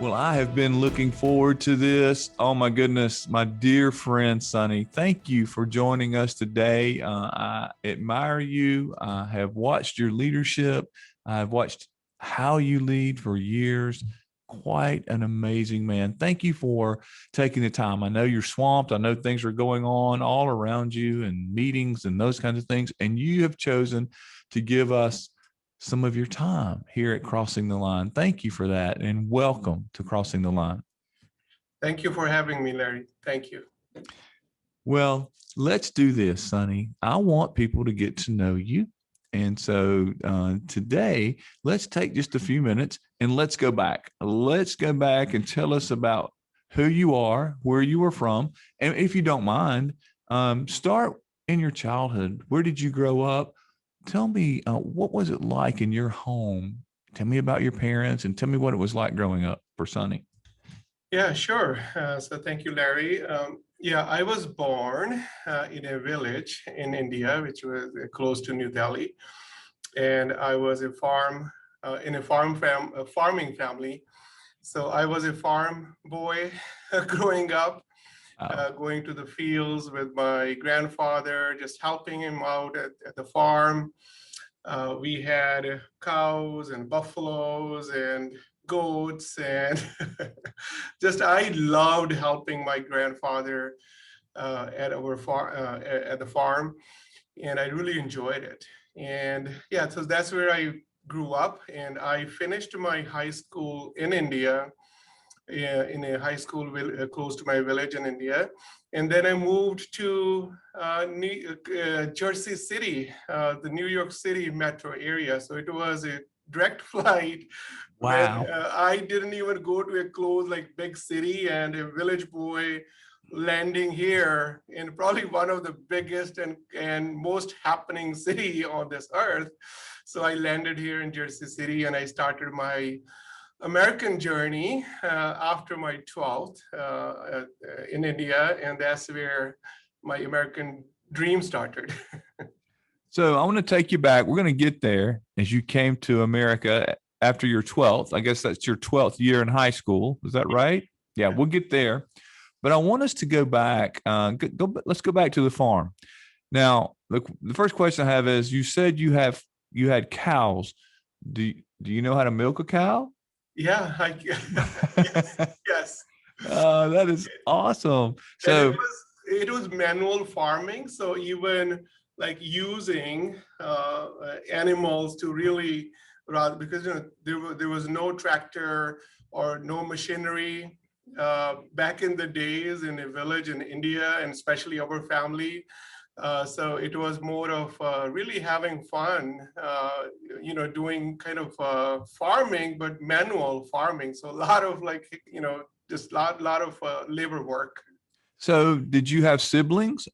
Well, I have been looking forward to this. Oh my goodness, my dear friend Sonny, thank you for joining us today. I admire you. I have watched your leadership. I've watched how you lead for years. Quite an amazing man. Thank you for taking the time. I know you're swamped. I know things are going on all around you and meetings and those kinds of things. And you have chosen to give us some of your time here at Crossing the Line. Thank you for that, and welcome to Crossing the Line. Thank you for having me, Larry. Thank you. Well, let's do this, Sonny. I want people to get to know you. And so today, let's take just a few minutes and let's go back. Let's go back and tell us about who you are, where you were from. And if you don't mind, start in your childhood. Where did you grow up? Tell me, what was it like in your home? Tell me about your parents and tell me what it was like growing up for Sonny. Yeah, sure. So thank you, Larry. Yeah, I was born in a village in India, which was close to New Delhi. And I was in a farming family. So I was a farm boy growing up, Wow. going to the fields with my grandfather, just helping him out at the farm. We had cows and buffaloes and goats, and just I loved helping my grandfather at the farm, and I really enjoyed it. And yeah, so that's where I grew up, and I finished my high school in India, in a high school close to my village in India. And then I moved to Jersey City, the New York City metro area. So it was a direct flight when Wow. I didn't even go to a close like big city, and a village boy landing here in probably one of the biggest and most happening city on this earth. So I landed here in Jersey City, and I started my American journey after my 12th in India, and that's where my American dream started. So I want to take you back. We're going to get there as you came to America after your 12th. I guess that's your 12th year in high school. Is that right? Yeah, we'll get there. But I want us to go back. Let's go back to the farm. Now, the first question I have is: you said you had cows. Do you know how to milk a cow? Yeah, yes, yes. That is awesome. And So, it was manual farming, so even like using animals to really rather, because there was no tractor or no machinery back in the days in a village in India, and especially our family. So it was more of really having fun, doing kind of farming, but manual farming. So a lot of like, just lot of labor work. did you have siblings?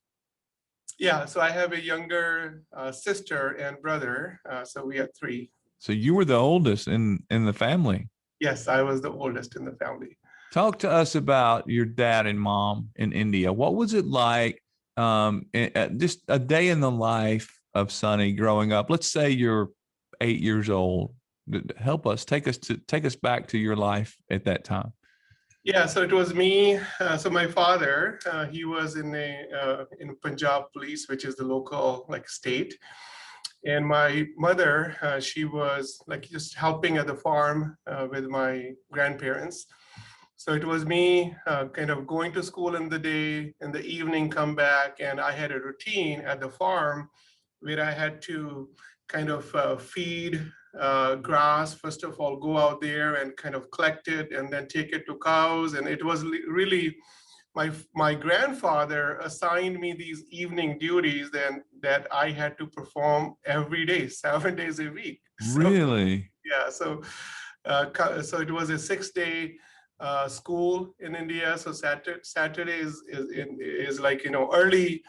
Yeah, so I have a younger sister and brother. So we had three. So you were the oldest in the family. Yes, I was the oldest in the family. Talk to us about your dad and mom in India. What was it like? Just a day in the life of Sonny growing up. Let's say you're 8 years old. Help us take us back to your life at that time. Yeah, so it was me. So my father, he was in Punjab police, which is the local like state. And my mother, she was like just helping at the farm with my grandparents. So it was me kind of going to school in the day, in the evening come back, and I had a routine at the farm where I had to kind of feed grass. First of all, go out there and kind of collect it and then take it to cows. And it was really my grandfather assigned me these evening duties then that I had to perform every day, 7 days a week. So Really? yeah, so it was a 6 day school in India. So Saturday is like early.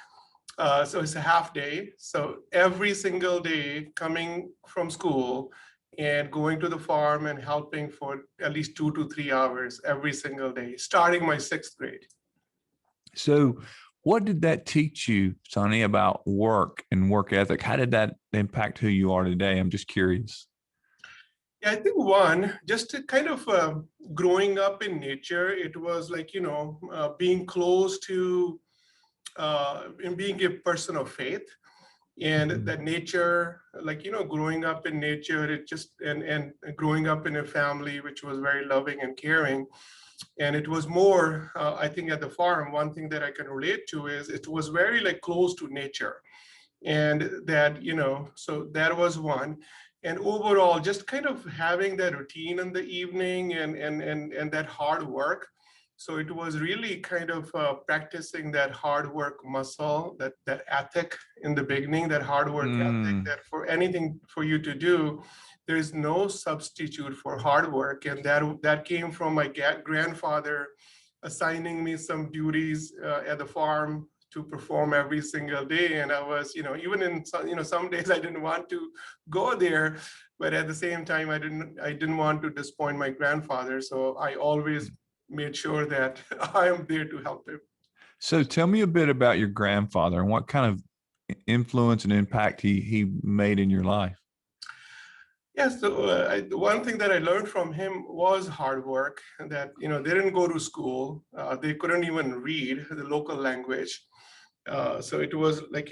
So it's a half day. So every single day coming from school and going to the farm and helping for at least 2 to 3 hours every single day, starting my sixth grade. So, what did that teach you, Sonny, about work and work ethic? How did that impact who you are today? I'm just curious. Yeah, I think one, just to kind of growing up in nature, it was like, being close to in being a person of faith. And Mhm. that nature, like, growing up in nature, it just, and growing up in a family which was very loving and caring. And it was more, I think at the farm, one thing that I can relate to is it was very like close to nature. And that, so that was one. And overall, just kind of having that routine in the evening, and that hard work. So it was really kind of practicing that hard work muscle, that ethic in the beginning, that hard work ethic, Mm. that for anything for you to do, there is no substitute for hard work. And that came from my grandfather assigning me some duties at the farm to perform every single day. And I was, even in some, some days I didn't want to go there, but at the same time, I didn't want to disappoint my grandfather. So I always made sure that I am there to help him. So tell me a bit about your grandfather and what kind of influence and impact he made in your life. Yeah, so one thing that I learned from him was hard work, and that, they didn't go to school. They couldn't even read the local language. So it was like,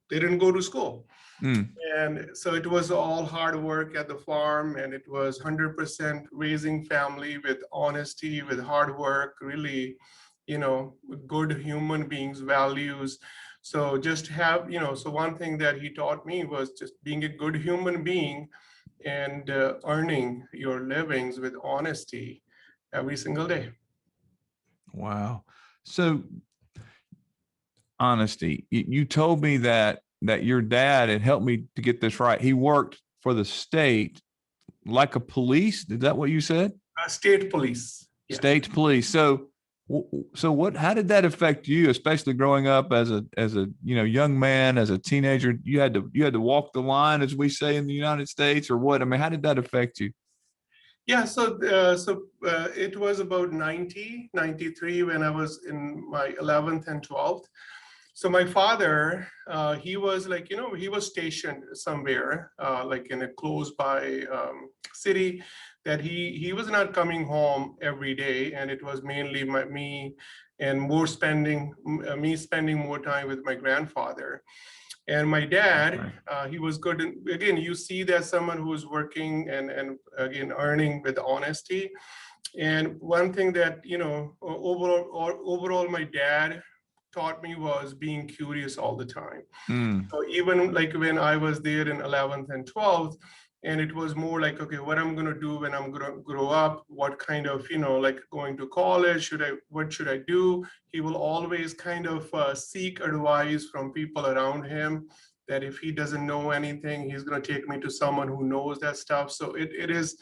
they didn't go to school. Mm. And so it was all hard work at the farm, and it was 100% raising family with honesty, with hard work, really, good human beings, values. So just have, so one thing that he taught me was just being a good human being, and earning your livings with honesty every single day. Wow. So honesty. You told me that your dad, and helped me to get this right, he worked for the state like a police. Is that what you said? State police. Yes. State police. So what? How did that affect you, especially growing up as a young man, as a teenager? You had to walk the line, as we say in the United States, or what? I mean, how did that affect you? Yeah, so it was about 93 when I was in my 11th and 12th. So my father, he was like, he was stationed somewhere, like in a close by city, that he was not coming home every day, and it was mainly me, and me spending more time with my grandfather. And my dad, Okay. he was good. And again, you see that someone who's working, and again, earning with honesty. And one thing that, overall, my dad taught me was being curious all the time. Mm. So even like when I was there in 11th and 12th, and it was more like, okay, what I'm going to do when I'm going to grow up, what kind of, like going to college, what should I do? He will always kind of seek advice from people around him, that if he doesn't know anything, he's going to take me to someone who knows that stuff. So it is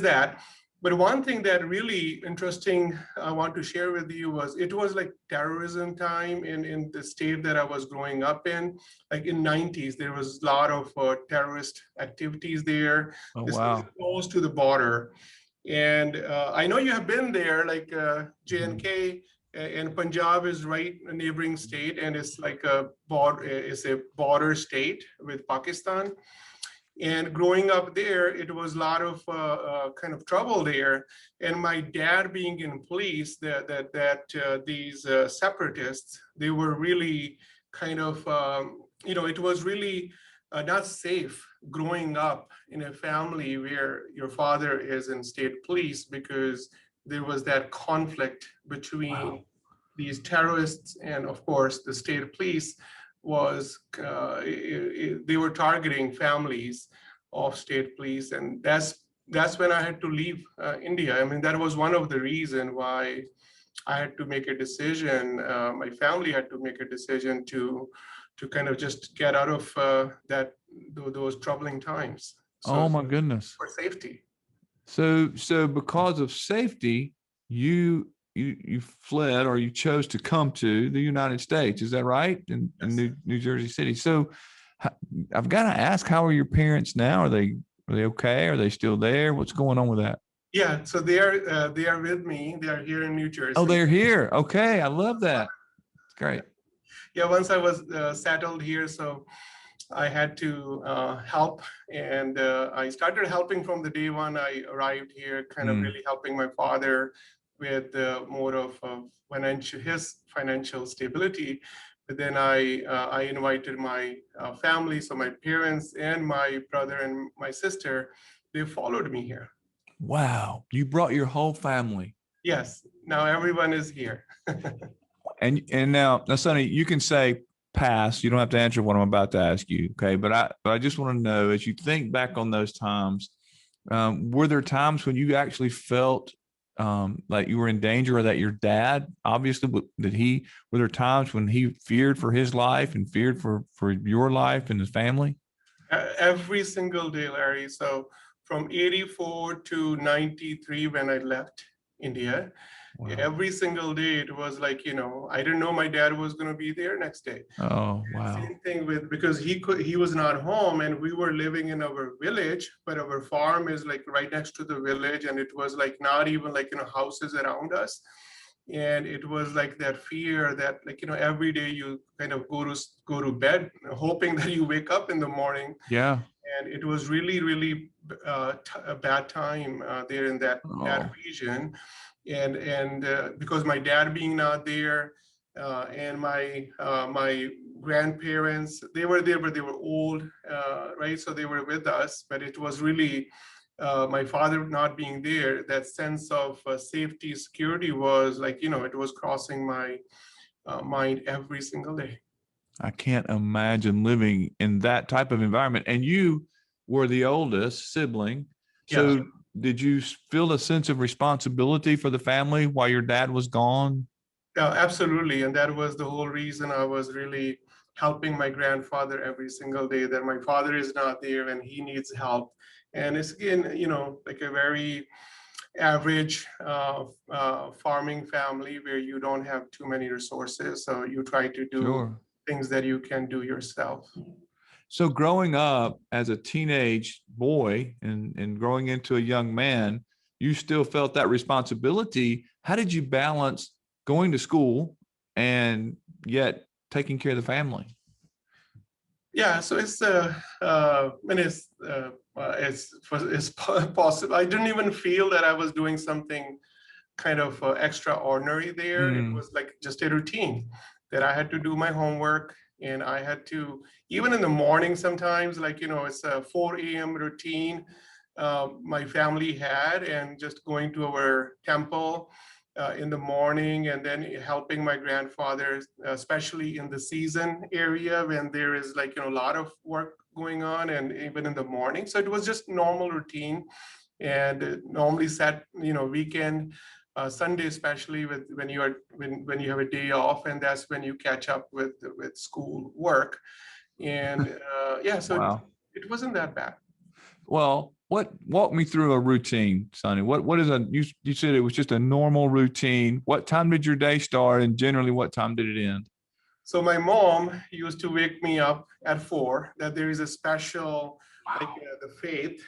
that. But one thing that really interesting I want to share with you was, it was like terrorism time in the state that I was growing up in. Like in 90s, there was a lot of terrorist activities there. Oh This was wow. close to the border. And I know you have been there, like Mhm. J&K, and Punjab is right a neighboring state, and it's like a border state with Pakistan. And growing up there, it was a lot of kind of trouble there. And my dad being in police, these separatists, they were really kind of, it was really not safe growing up in a family where your father is in state police, because there was that conflict between Wow. these terrorists and, of course, the state police. Was they were targeting families of state police, and that's when I had to leave India. I mean, that was one of the reason why I had to make a decision. My family had to make a decision to kind of just get out of those troubling times. So Oh my goodness. for safety. So because of safety, you fled, or you chose to come to the United States. Is that right? In Yes. New Jersey City. So I've got to ask, how are your parents now? Are they okay? Are they still there? What's going on with that? Yeah. So they are with me. They are here in New Oh, Jersey. they're here. Okay, I love that. It's great. Yeah. Once I was settled here, so I had to help, and I started helping from the day one I arrived here, kind of really helping my father with more of his financial stability. But then I invited my family, so my parents and my brother and my sister, they followed me here. Wow. You brought your whole family. Yes, now everyone is here. And now, Sonny, you can say pass. You don't have to answer what I'm about to ask you. Okay. But I just want to know, as you think back on those times, were there times when you actually felt like you were in danger, or that your dad, obviously, were there times when he feared for his life and feared for your life and his family? Every single day, Larry. So from 84 to 93, when I left India, Wow. every single day it was like, I didn't know my dad was going to be there next day. Oh, wow. Same thing because he was not home, and we were living in our village, but our farm is like right next to the village, and it was like not even like houses around us. And it was like that fear that, like, every day you kind of go to bed hoping that you wake up in the morning. Yeah. And it was really, really a bad time there in that region. And because my dad being not there, and my grandparents, they were there, but they were old, right? So they were with us, but it was really my father not being there. That sense of safety, security was like, it was crossing my mind every single day. I can't imagine living in that type of environment. And you were the oldest sibling. So Yeah. did you feel a sense of responsibility for the family while your dad was gone? Yeah, absolutely. And that was the whole reason I was really helping my grandfather every single day, that my father is not there and he needs help. And it's, again, like a very average farming family where you don't have too many resources. So you try to do Sure. things that you can do yourself. So growing up as a teenage boy and growing into a young man, you still felt that responsibility. How did you balance going to school and yet taking care of the family? Yeah, so it's possible. I didn't even feel that I was doing something kind of extraordinary there. It was like just a routine that I had to do my homework, and I had to, even in the morning sometimes, like, it's a 4 a.m. routine my family had, and just going to our temple in the morning, and then helping my grandfather, especially in the season area when there is like, a lot of work going on, and even in the morning. So it was just normal routine, and normally set, weekend, Sunday, especially when you have a day off, and that's when you catch up with school work. And yeah, so Wow. it wasn't that bad. Well, walk me through a routine, Sonny. What is you said it was just a normal routine. What time did your day start, and generally what time did it end? So my mom used to wake me up at 4. That there is a special, like, the faith,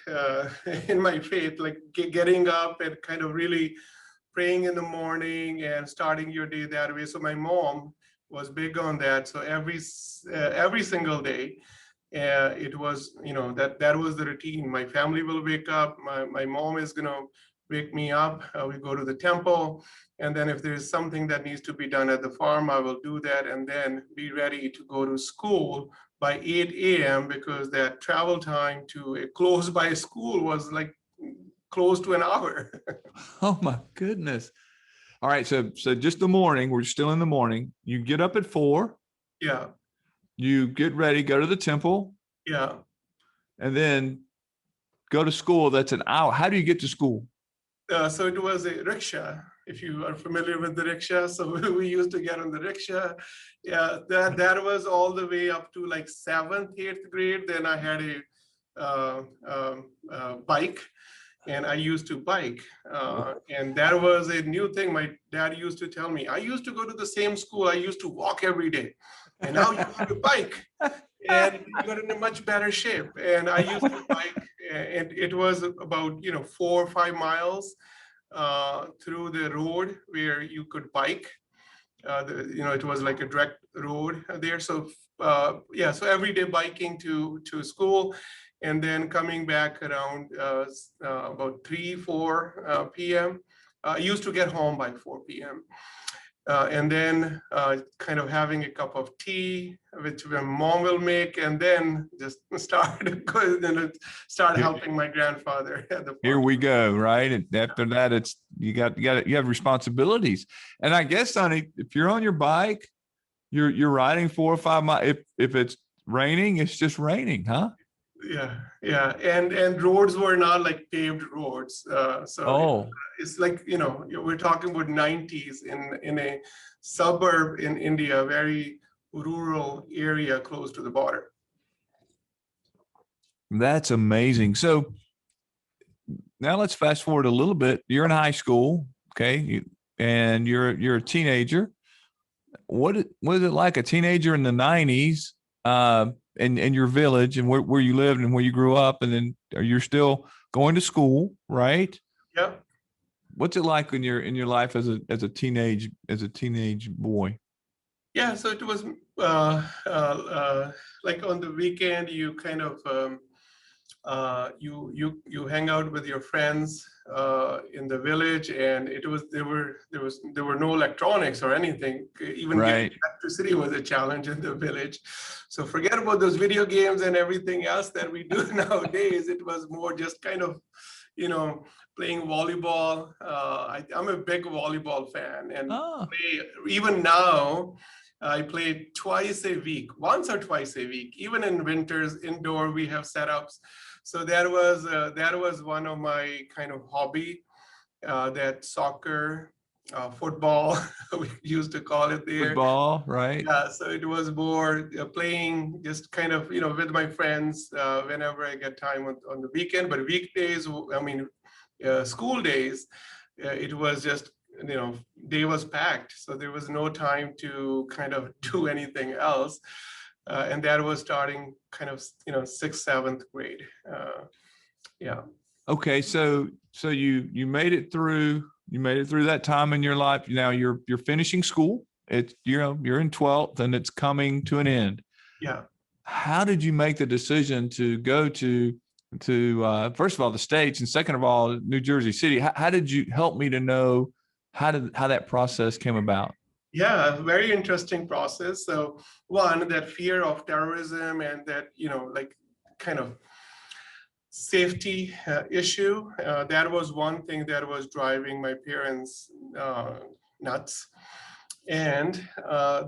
in my faith, like getting up and kind of really praying in the morning and starting your day that way. So my mom was big on that. So every single day, it was, that was the routine. My family will wake up. My mom is gonna wake me up. We go to the temple, and then if there's something that needs to be done at the farm, I will do that, and then be ready to go to school by 8 a.m. because that travel time to a close by school was like close to an hour. Oh my goodness. All right. So just the morning, we're still in the morning. You get up at 4. Yeah. You get ready, go to the temple. Yeah. And then go to school. That's an hour. How do you get to school? So it was a rickshaw, if you are familiar with the rickshaw. So we used to get on the rickshaw. Yeah, that was all the way up to like 7th, 8th grade. Then I had a bike, and I used to bike. And that was a new thing. My dad used to tell me, I used to go to the same school. I used to walk every day. And now you have a bike, and you're in a much better shape. And I used to bike, and it was about 4 or 5 miles through the road where you could bike. it was like a direct road there. So yeah, so every day biking to school, and then coming back around about 3-4 p.m. I used to get home by 4 p.m. And then kind of having a cup of tea, which my mom will make, and then just start helping my grandfather at the Here farm. we go, right? And after that, you have responsibilities. And I guess, Sonny, if you're on your bike, you're riding 4 or 5 miles. If it's raining, it's just raining, huh? Yeah, and roads were not like paved roads. Oh, It's like, we're talking about 90s in a suburb in India, very rural area close to the border. that's amazing. So now let's fast forward a little bit. You're in high school, okay, and you're a teenager. What was it like a teenager in the 90s in your village and where you lived and where you grew up, and then you're still going to school, right? Yeah. What's it like in your life as a teenage boy? Yeah, so it was like on the weekend, you kind of you hang out with your friends in the village, and there were no electronics or anything. Even getting Right. electricity was a challenge in the village. So forget about those video games and everything else that we do nowadays. It was more just kind of, playing volleyball. I'm a big volleyball fan, and Oh, even now. I play twice a week, once or twice a week. Even in winters, indoor we have setups. So that was one of my kind of hobby. That soccer, football, we used to call it there. football, right? Yeah, so it was more playing, just kind of with my friends whenever I get time on the weekend. But weekdays, I mean, school days, it was just day was packed, so there was no time to kind of do anything else. And that was starting kind of 6th, 7th grade. Yeah. Okay, so you made it through that time in your life. Now you're finishing school. It's you're in 12th and it's coming to an end. Yeah. How did you make the decision to go to first of all the States, and second of all New Jersey City? How did you help me to know how that process came about? Yeah, very interesting process. So one, that fear of terrorism and that like kind of safety issue, that was one thing that was driving my parents nuts. And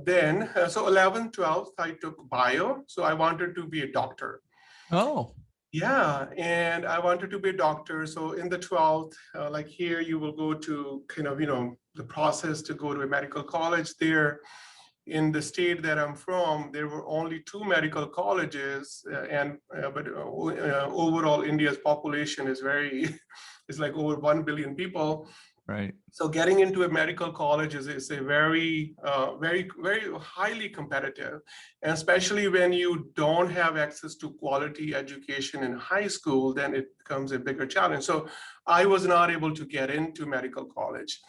then so 11th, 12th I took bio, so I wanted to be a doctor. Oh, Yeah, and I wanted to be a doctor. So in the 12th, like here, you will go to kind of, the process to go to a medical college there. In the state that I'm from, there were only 2 medical colleges, but overall India's population is is like over 1 billion people. right. So getting into a medical college is a very, very highly competitive, and especially when you don't have access to quality education in high school, then it becomes a bigger challenge. So I was not able to get into medical college.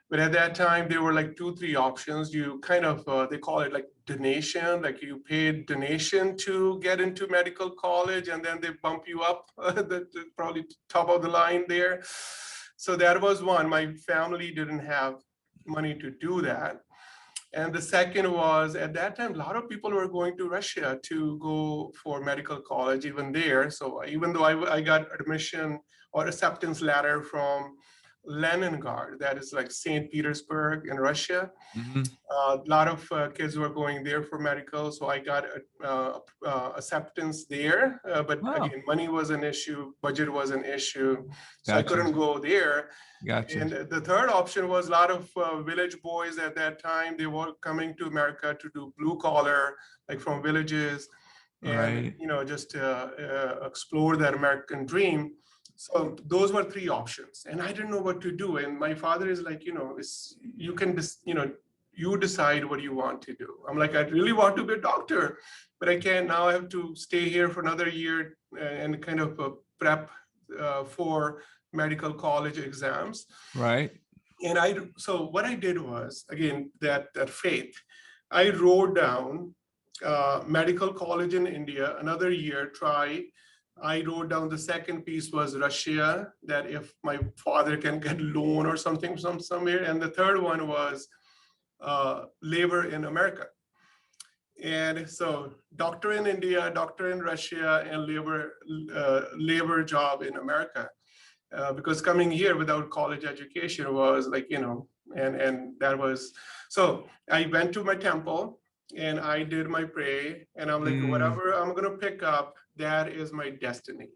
But at that time, there were like 2-3 options. You kind of, they call it like donation, like you paid donation to get into medical college, and then they bump you up, probably top of the line there. So that was one. My family didn't have money to do that. And the second was, at that time, a lot of people were going to Russia to go for medical college, even there. So even though I got admission or acceptance letter from Leningrad, that is like St. Petersburg in Russia. Mm-hmm. A lot of kids were going there for medical, so I got acceptance there. But Wow. again, money was an issue, budget was an issue, so I Gotcha. couldn't go there. Gotcha. And the third option was a lot of village boys at that time. They were coming to America to do blue collar, like from villages, and Right. just explore that American dream. So those were 3 options, and I didn't know what to do. And my father is like, you can just, you decide what you want to do. I'm like, I really want to be a doctor, but I can't now. I have to stay here for another year and kind of prep for medical college exams. Right. And so what I did was, again, that faith, I wrote down medical college in India, another year, try. I wrote down the second piece was Russia, that if my father can get loan or something from somewhere. And the third one was labor in America. And so doctor in India, doctor in Russia, and labor job in America. Because coming here without college education was like, and that was, so I went to my temple and I did my pray, and I'm like, Mm, whatever I'm going to pick up, that is my destiny.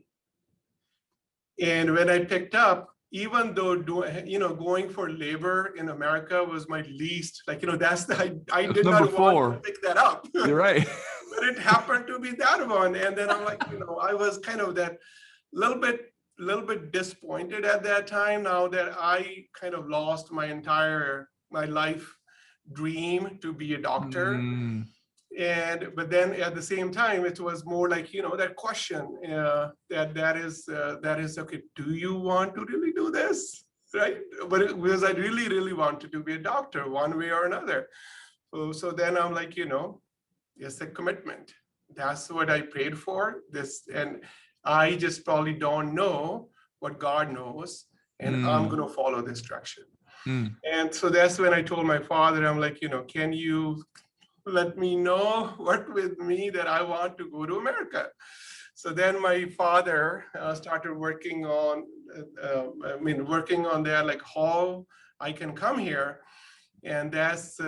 And when I picked up, even though going for labor in America was my least, that's I did number not want to 4. pick that up. You're right. But it happened to be that one. And then I'm like, I was kind of that little bit disappointed at that time, now that I kind of lost my life dream to be a doctor. Mm, But then at the same time, it was more like, that question, that is, okay, do you want to really do this? Right? Because I really, really wanted to be a doctor one way or another. So then I'm like, it's a commitment. That's what I prayed for. And I just probably don't know what God knows, and I'm going to follow this direction. And so that's when I told my father, I'm like, can you let me know, work with me, that I want to go to America. So then my father started working on, working on that, like how I can come here. And that's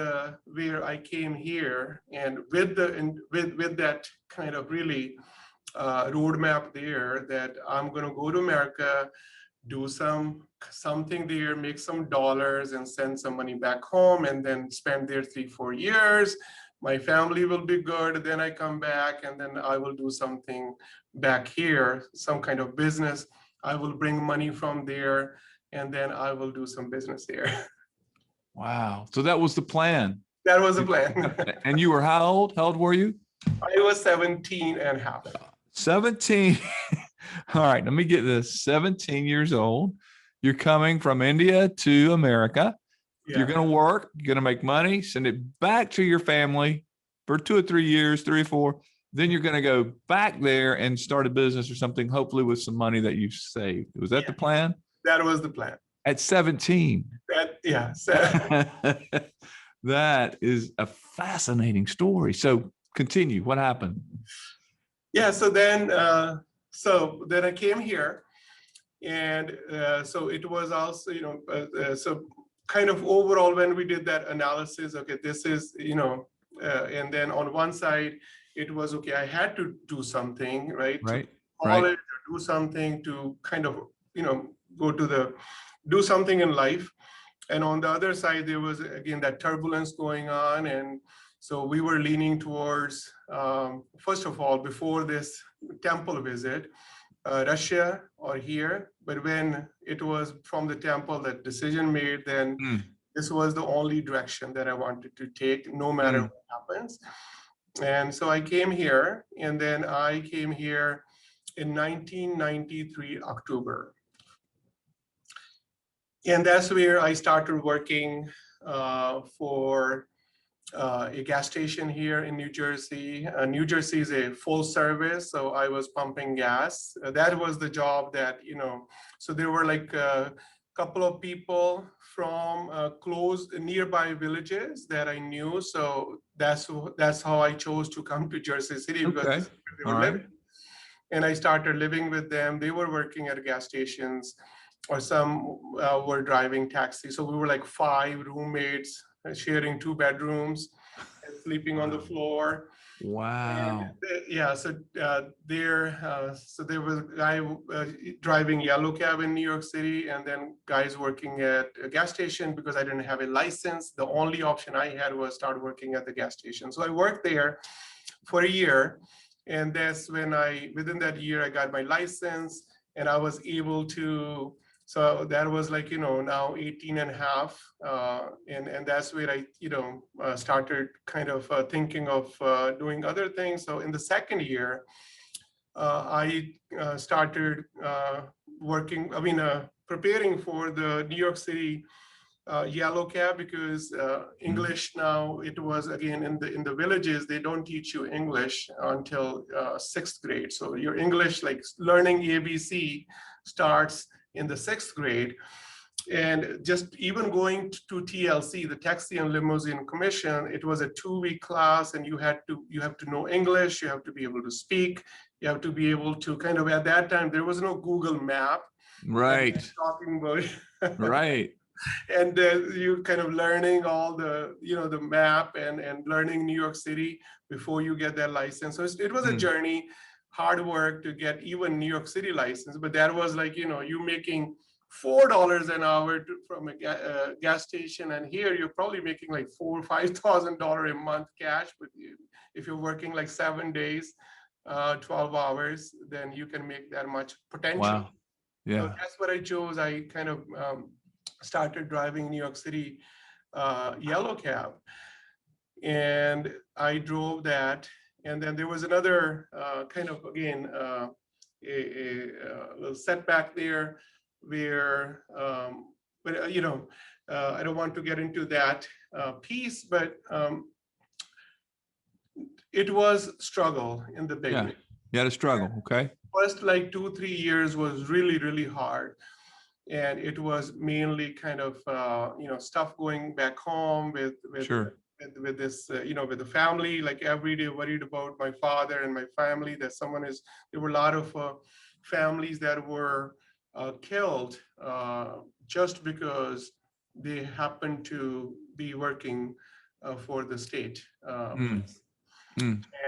where I came here, and with that kind of really roadmap there, that I'm going to go to America, do something there, make some dollars, and send some money back home, and then spend there 3-4 years. My family will be good. Then I come back, and then I will do something back here, some kind of business. I will bring money from there, and then I will do some business there. wow. So that was the plan. That was the plan. And you were how old? How old were you? I was 17 and a half. 17. All right, let me get this. 17 years old. You're coming from India to America. Yeah. You're going to work, you're going to make money, send it back to your family for 2 or 3 years, 3 or 4. Then you're going to go back there and start a business or something, hopefully with some money that you've saved. Was that the plan? That was the plan. At 17. Yeah. That is a fascinating story. So continue. What happened? Yeah. So then I came here, and so it was also, so kind of overall, when we did that analysis, okay, this is, and then on one side, it was, okay, I had to do something, right? Right. To college, or do something to kind of, do something in life. And on the other side, there was, again, that turbulence going on. And so we were leaning towards, first of all, before this temple visit, Russia or here. But when it was from the temple that decision made, then this was the only direction that I wanted to take, no matter what happens. And so I came here, and then I came here in 1993, October. And that's where I started working for a gas station here in New Jersey. New Jersey is a full service, so I was pumping gas. That was the job that, so there were like a couple of people from close nearby villages that I knew. So that's how I chose to come to Jersey City, because they were living. And I started living with them. They were working at gas stations, or some were driving taxis. So we were like 5 roommates sharing 2 bedrooms and sleeping on the floor. Wow. And, yeah. So there was a guy driving yellow cab in New York City, and then guys working at a gas station. Because I didn't have a license, the only option I had was start working at the gas station. So I worked there for a year. And that's when within that year, I got my license, and I was able to, so that was like, now 18 and a half. And that's where I, started kind of thinking of doing other things. So in the second year, I started working, preparing for the New York City yellow cab because English now, it was again in the villages, they don't teach you English until 6th grade. So your English, like learning ABC, starts in the 6th grade. And just even going to TLC, the Taxi and Limousine Commission, it was a 2-week class, and you have to know English, you have to be able to speak, you have to be able to kind of, at that time, there was no Google Map. Right. Talking about Right. and you kind of learning all the, the map and learning New York City before you get that license. So it was a journey, hard work to get even New York City license, but that was like, you making $4 an hour from a gas station, and here you're probably making like $4,000 or $5,000 a month cash. But if you're working like 7 days, 12 hours, then you can make that much potential. Wow. Yeah. So that's what I chose. I kind of started driving New York City yellow cab, and I drove that. And then there was another kind of, again, a little setback there where, but I don't want to get into that piece, but it was struggle in the beginning. Yeah, you had a struggle. Okay. First, like 2-3 years was really, really hard. And it was mainly kind of, stuff going back home with Sure. with this, with the family, like every day worried about my father and my family, that there were a lot of families that were killed just because they happened to be working for the state.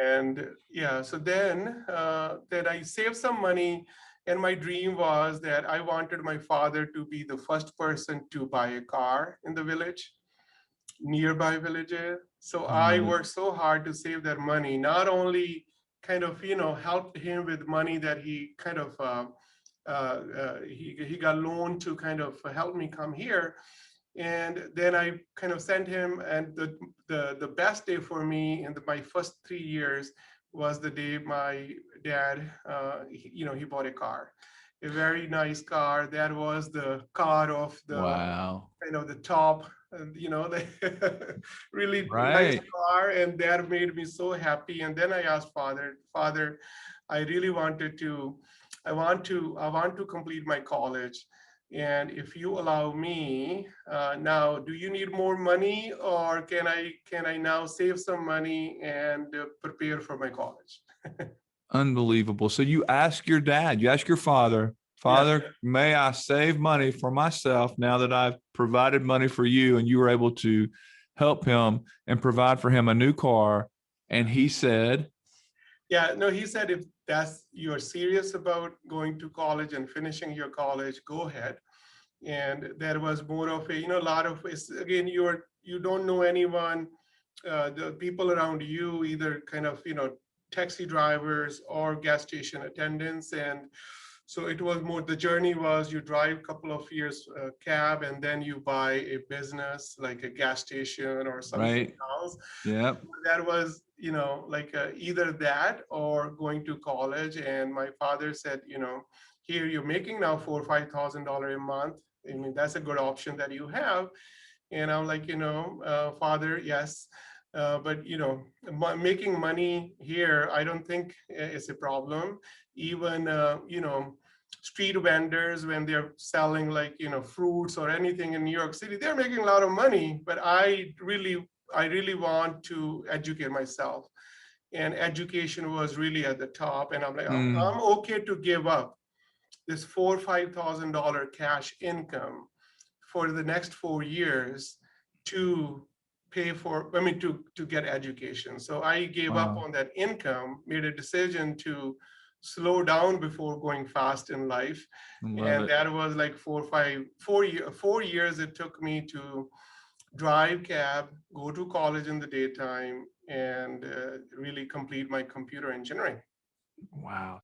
And yeah, so then I saved some money, and my dream was that I wanted my father to be the first person to buy a car in the village, nearby villages. So I worked so hard to save that money, not only kind of, helped him with money that he kind of, he got loaned to kind of help me come here. And then I kind of sent him, and the best day for me in my first 3 years was the day my dad, he bought a car, a very nice car. That was the car of the, wow, kind of the top, the really right. nice car, and that made me so happy. And then I asked Father, I really I want to complete my college. And if you allow me now, do you need more money, or can I now save some money and prepare for my college? Unbelievable. So you ask your dad, you ask your father, may I save money for myself now that I've provided money for you? And you were able to help him and provide for him a new car. And he said, yeah, no, he said, if you're serious about going to college and finishing your college, go ahead. And there was more of a, a lot of, again, you don't know anyone, the people around you, either kind of, taxi drivers or gas station attendants. And so it was more, the journey was, you drive a couple of years cab, and then you buy a business like a gas station or something else. Yeah. That was, like either that or going to college. And my father said, here you're making now $4,000 or $5,000 a month. I mean, that's a good option that you have. And I'm like, Father, yes. But making money here, I don't think is a problem. Even street vendors, when they're selling like fruits or anything in New York City, they're making a lot of money. But I really want to educate myself, and education was really at the top. And I'm like, I'm okay to give up this $4,000 or $5,000 cash income for the next 4 years to pay for, to get education. So I gave up on that income, made a decision to slow down before going fast in life. And that was like 4 years it took me to drive cab, go to college in the daytime, and really complete my computer engineering. Wow.